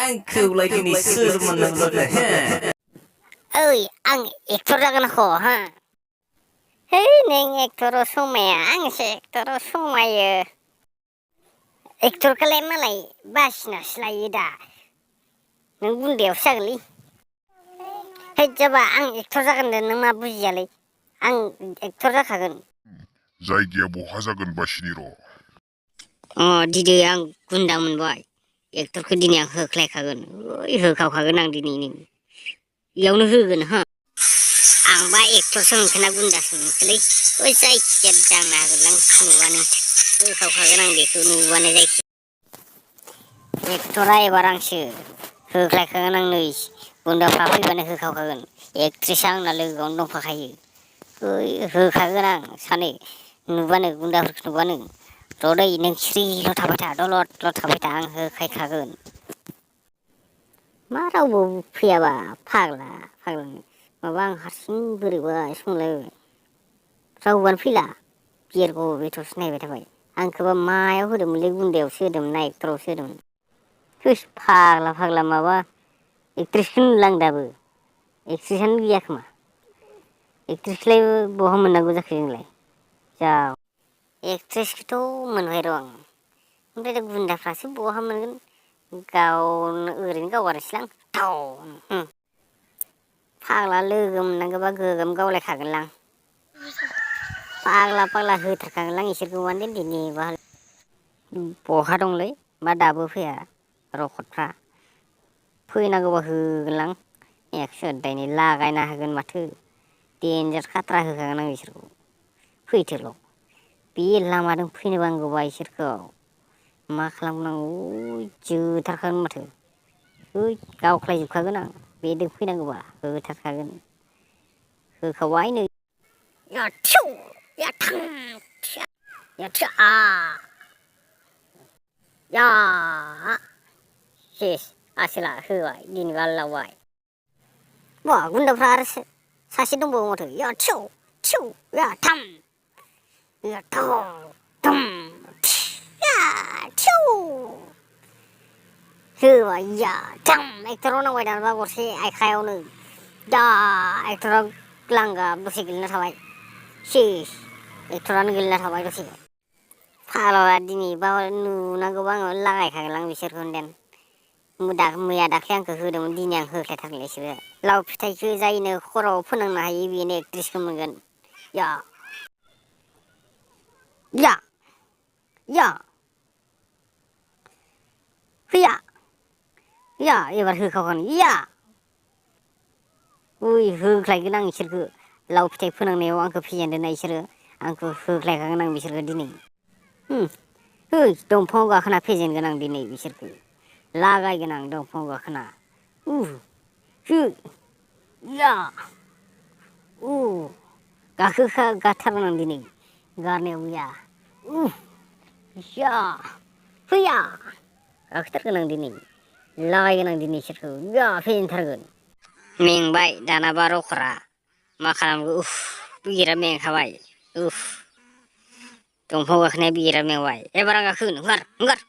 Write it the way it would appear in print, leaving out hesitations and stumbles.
आंखौलाय दिनै सोर मोननांगौ हे ओइ आं एक्टर जागोन आख' हा है नों एक्टराव समाया आंसो एक्टराव समायो एक्टरखौलाय मालाय बासिनासो लायो दा नों गुन्दायावसो जागोनलै है जाबा आं एक्टर जागोन दे नों मा बुजियालै आं एक्टर जाखागोन जायगाया बहा जागोन बासिनि र' दिनै आं गुन्दा मोनबाय एक्टरखौ दिनै आं होख्लायखागोन ओइ होखावखागोन आं दिनै नों इयावनो होगोन हा आंबा एक्टरसो मोनखोना गुन्दासो मोनखोलै ओइ जायखिया जानो हागोन आं नुबानो होखावखागोन आं बेखौ नुबानो जायखिया एक्टरा एबार आंसो होख्लायखागोन आं नै गुन्दाफ्रा फैबानो होखावखागोन एक्ट्रेसा आंना लोगोआवनो दंफाखायो ओइ होखागोन आं सानै नुबानो गुन्दाफोरखौ नुबानो र'दै नों सिरिल' थाबाय था दलदल' थाबाय था आं होखायखागोन मा रावबो फैयाबा फाग्ला माबा आं हारसिं बोरैबा संलायबाय रावबोआनो फैला बिरग' बेथ'सो नायबाय थाबाय आंखौबा मायाव होदोंमोनलै गुन्दायावसो होदोंमोन ना एक्टरावसो होदोंमोन होस फाग्ला माबा एक्ट्रेसखौनो नुला आं दाबो एक्ट्रेसानो गैया खोमा एक्ट्रेसखौलाय बहा मोननांगौ जाखो जोंलाय जा एक्ट्रेसखौथ' मोनबाय र' आं ओमफ्राय दा गुन्दाफ्रासो बहा मोनगोन गावनो ओरैनो गावगारनोसैलां थाव फाग्ला लोगो मोननांगौबा गोगोम गावलायखागोनलां फाग्ला होथारखागोनलां इसोरखौ माने दिनै बहा दंलै मा दाबो फैया रखतफ्रा फैनांगौबा होगोनलां एकस' दायनि लागायना होगोन माथो देन्जार खाथ्रा होखागोन आं बिसोरखौ फैथोल' बे लामाजों फैनो बांगौबा इसोरखौ मा खालामनांगौ जोथारखागोन माथो ओइ गावख्लायजोबखागोन आं बेजों फैनांगौबा होथारखागोन होखाबाय नै याथिउ याथां याथिउ या सेस आसोला होबाय दिनैबा लावबाय बा गुन्दाफ्रा आरो सासे दंबावो माथो याथिउ थिउ याथाम याथाव थुम याथिउ होबाय याथाम एक्टराव नांबाय दानबा गरसे आखायावनो दा एक्टरा लांगाब दसे गेलेना थाबाय सेस एक्टरानो गेलेना थाबाय दसे फाग्ला दिनैबा नुनांगौबा आङो लागायखागोनलां बिसोरखौ देन मैया दाख्लै आंखौ होदोंमोन दिनै आं होख्लायथारगोन इसोरो लाव फिथाइखौ जायनो खर'आव फोनांनो हायो बेनो एक्ट्रेसखौ मोनगोन या या या Hwya या एबार होखागोन या ओइ होख्लायगोन आं इसोरखौ लाव फिथाइ फोनांनायाव आंखौ फेजेनदोंना इसोरो आंखौ होख्लायखागोन आं बिसोरखौ दिनै ओइ दंफाङाव गाखोना फेजेनगोन आं दिनै बिसोरखौ लागायगोन आं दंफाङाव गाखोना हो या गाथारगोन आं दिनै गारनायाव गैया या Hwya गाखोथारगोन आं दिनै लागायगोन आं दिनै इसोरखौ या फेजेनथारगोन मेंबाय दानाबा रखरा मा खालामगौ बिराद मेंखाबाय दंफाङाव गाखोनाया बिराद मेंबाय एबार आं गाखोगोन हंगार